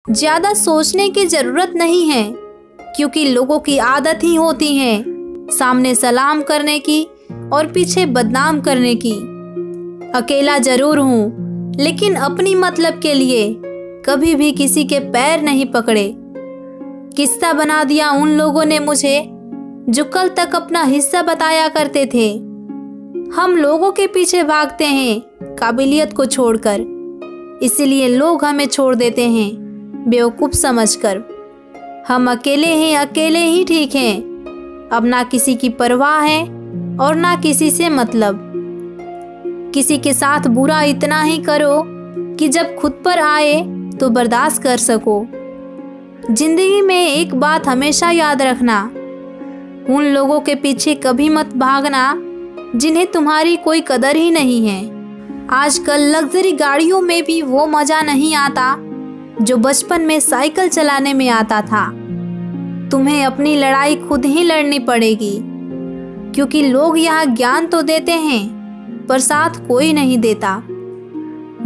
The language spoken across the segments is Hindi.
ज्यादा सोचने की जरूरत नहीं है, क्योंकि लोगों की आदत ही होती है सामने सलाम करने की और पीछे बदनाम करने की। अकेला जरूर हूँ, लेकिन अपनी मतलब के लिए कभी भी किसी के पैर नहीं पकड़े। किस्सा बना दिया उन लोगों ने मुझे जो कल तक अपना हिस्सा बताया करते थे। हम लोगों के पीछे भागते हैं काबिलियत को छोड़कर, इसलिए लोग हमें छोड़ देते हैं बेवकूफ़ समझकर। हम अकेले हैं, अकेले ही ठीक हैं। अब ना किसी की परवाह है और ना किसी से मतलब। किसी के साथ बुरा इतना ही करो कि जब खुद पर आए तो बर्दाश्त कर सको। जिंदगी में एक बात हमेशा याद रखना, उन लोगों के पीछे कभी मत भागना जिन्हें तुम्हारी कोई कदर ही नहीं है। आजकल लग्जरी गाड़ियों में भी वो मज़ा नहीं आता जो बचपन में साइकिल चलाने में आता था। तुम्हें अपनी लड़ाई खुद ही लड़नी पड़ेगी, क्योंकि लोग यहाँ ज्ञान तो देते हैं पर साथ कोई नहीं देता।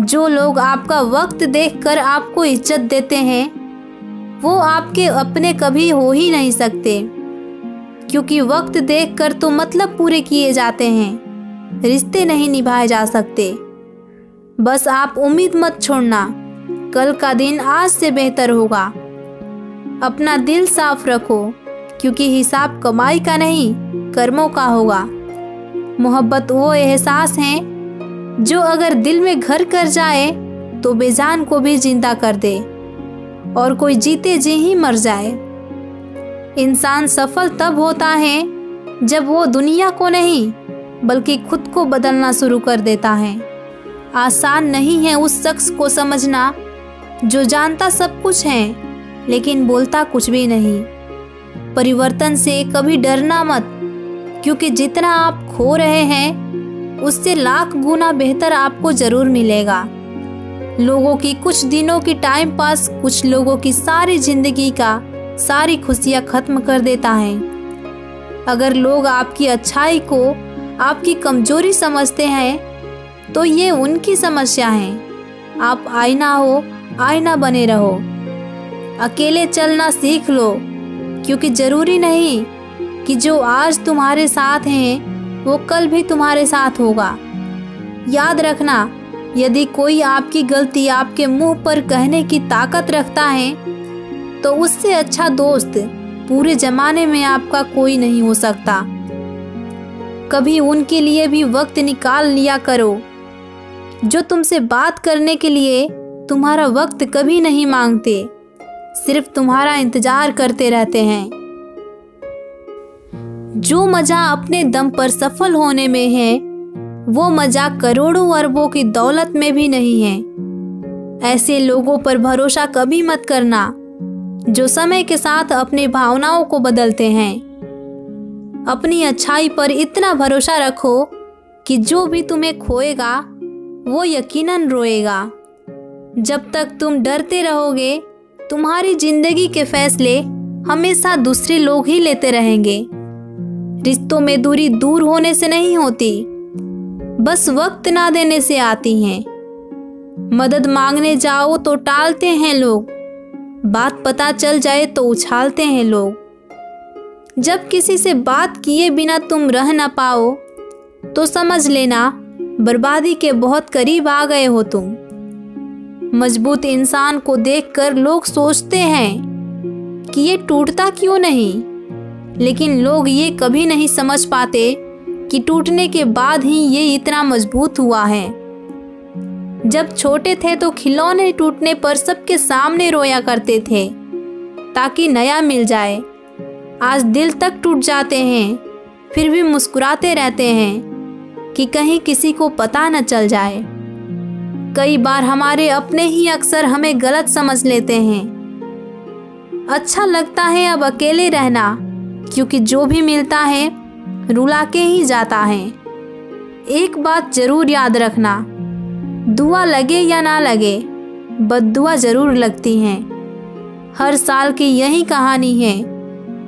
जो लोग आपका वक्त देखकर आपको इज्जत देते हैं वो आपके अपने कभी हो ही नहीं सकते, क्योंकि वक्त देखकर तो मतलब पूरे किए जाते हैं, रिश्ते नहीं निभाए जा सकते। बस आप उम्मीद मत छोड़ना, कल का दिन आज से बेहतर होगा। अपना दिल साफ रखो, क्योंकि हिसाब कमाई का नहीं कर्मों का होगा। मोहब्बत वो एहसास है जो अगर दिल में घर कर जाए तो बेजान को भी जिंदा कर दे और कोई जीते जी ही मर जाए। इंसान सफल तब होता है जब वो दुनिया को नहीं बल्कि खुद को बदलना शुरू कर देता है। आसान नहीं है उस शख्स को समझना जो जानता सब कुछ है लेकिन बोलता कुछ भी नहीं। परिवर्तन से कभी डरना मत, क्योंकि जितना आप खो रहे हैं उससे लाख गुना बेहतर आपको जरूर मिलेगा। लोगों की कुछ दिनों की टाइम पास कुछ लोगों की सारी जिंदगी का सारी खुशियाँ खत्म कर देता है। अगर लोग आपकी अच्छाई को आपकी कमजोरी समझते हैं तो ये उनकी समस्या है। आप आईना हो, आईना बने रहो। अकेले चलना सीख लो, क्योंकि जरूरी नहीं कि जो आज तुम्हारे साथ हैं वो कल भी तुम्हारे साथ होगा। याद रखना, यदि कोई आपकी गलती आपके मुंह पर कहने की ताकत रखता है तो उससे अच्छा दोस्त पूरे जमाने में आपका कोई नहीं हो सकता। कभी उनके लिए भी वक्त निकाल लिया करो जो तुमसे बात करने के लिए तुम्हारा वक्त कभी नहीं मांगते, सिर्फ तुम्हारा इंतजार करते रहते हैं। जो मजा अपने दम पर सफल होने में है वो मजा करोड़ों अरबों की दौलत में भी नहीं है। ऐसे लोगों पर भरोसा कभी मत करना जो समय के साथ अपनी भावनाओं को बदलते हैं। अपनी अच्छाई पर इतना भरोसा रखो कि जो भी तुम्हें खोएगा वो यकीनन रोएगा। जब तक तुम डरते रहोगे तुम्हारी जिंदगी के फैसले हमेशा दूसरे लोग ही लेते रहेंगे। रिश्तों में दूरी दूर होने से नहीं होती, बस वक्त ना देने से आती हैं। मदद मांगने जाओ तो टालते हैं लोग, बात पता चल जाए तो उछालते हैं लोग। जब किसी से बात किए बिना तुम रह ना पाओ तो समझ लेना बर्बादी के बहुत करीब आ गए हो तुम। मजबूत इंसान को देखकर लोग सोचते हैं कि ये टूटता क्यों नहीं, लेकिन लोग ये कभी नहीं समझ पाते कि टूटने के बाद ही ये इतना मजबूत हुआ है। जब छोटे थे तो खिलौने टूटने पर सबके सामने रोया करते थे ताकि नया मिल जाए। आज दिल तक टूट जाते हैं फिर भी मुस्कुराते रहते हैं कि कहीं किसी को पता न चल जाए। कई बार हमारे अपने ही अक्सर हमें गलत समझ लेते हैं। अच्छा लगता है अब अकेले रहना, क्योंकि जो भी मिलता है रुला के ही जाता है। एक बात जरूर याद रखना, दुआ लगे या ना लगे बद्दुआ जरूर लगती हैं। हर साल की यही कहानी है,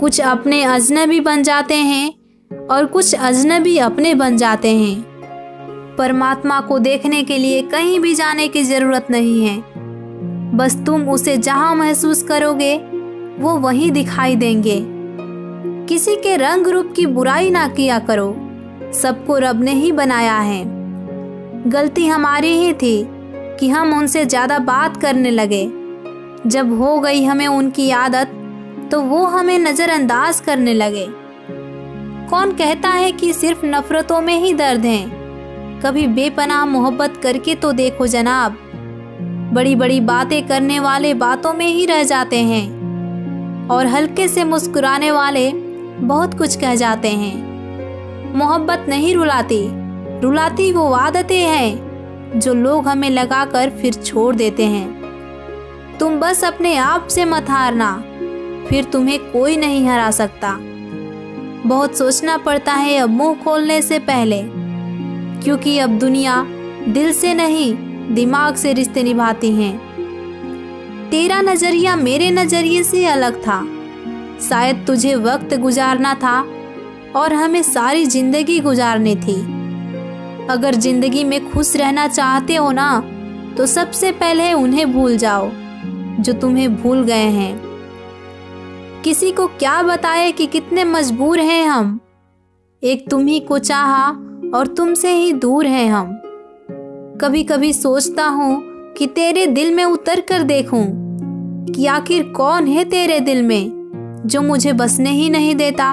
कुछ अपने अजनबी बन जाते हैं और कुछ अजनबी अपने बन जाते हैं। परमात्मा को देखने के लिए कहीं भी जाने की जरूरत नहीं है, बस तुम उसे जहां महसूस करोगे वो वहीं दिखाई देंगे। किसी के रंग रूप की बुराई ना किया करो, सबको रब ने ही बनाया है। गलती हमारी ही थी कि हम उनसे ज़्यादा बात करने लगे। जब हो गई हमें उनकी आदत तो वो हमें नज़रअंदाज करने लगे। कौन कहता है कि सिर्फ नफ़रतों में ही दर्द है? कभी बेपनाह मोहब्बत करके तो देखो जनाब। बड़ी बड़ी बातें करने वाले बातों में ही रह जाते हैं और हल्के से मुस्कुराने वाले बहुत कुछ कह जाते हैं। मोहब्बत नहीं रुलाती, रुलाती वो आदतें हैं जो लोग हमें लगाकर फिर छोड़ देते हैं। तुम बस अपने आप से मत हारना, फिर तुम्हें कोई नहीं हरा सकता। बहुत सोचना पड़ता है अब मुंह खोलने से पहले, क्योंकि अब दुनिया दिल से नहीं दिमाग से रिश्ते निभाती हैं। तेरा नजरिया मेरे नजरिए से अलग था। शायद तुझे वक्त गुजारना था और हमें सारी जिंदगी गुजारनी थी। अगर जिंदगी में खुश रहना चाहते हो ना, तो सबसे पहले उन्हें भूल जाओ जो तुम्हें भूल गए हैं। किसी को क्या बताए कि कितने मजबूर हैं हम। एक तुम ही को चाहा और तुमसे ही दूर हैं हम। कभी कभी सोचता हूँ कि तेरे दिल में उतर कर देखूं कि आखिर कौन है तेरे दिल में जो मुझे बसने ही नहीं देता।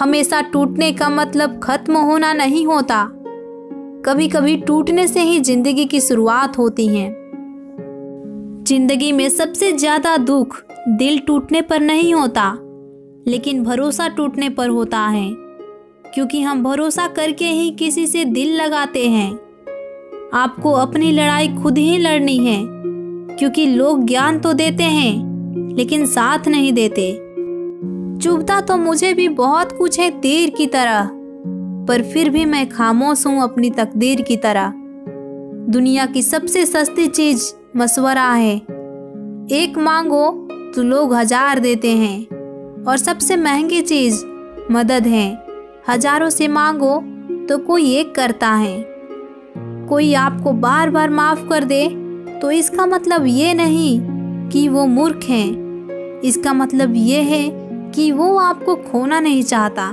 हमेशा टूटने का मतलब खत्म होना नहीं होता। कभी कभी टूटने से ही जिंदगी की शुरुआत होती है। जिंदगी में सबसे ज्यादा दुख दिल टूटने पर नहीं होता, लेकिन भरोसा टूटने पर होता है, क्योंकि हम भरोसा करके ही किसी से दिल लगाते हैं। आपको अपनी लड़ाई खुद ही लड़नी है, क्योंकि लोग ज्ञान तो देते हैं लेकिन साथ नहीं देते। चुभता तो मुझे भी बहुत कुछ है तीर की तरह, पर फिर भी मैं खामोश हूँ अपनी तकदीर की तरह। दुनिया की सबसे सस्ती चीज मशवरा है। एक मांगो तो लोग 1000 देते हैं, और सबसे महंगी चीज मदद है। हजारों से मांगो तो कोई एक करता है। कोई आपको बार बार माफ कर दे तो इसका मतलब ये नहीं कि वो मूर्ख हैं, इसका मतलब ये है कि वो आपको खोना नहीं चाहता।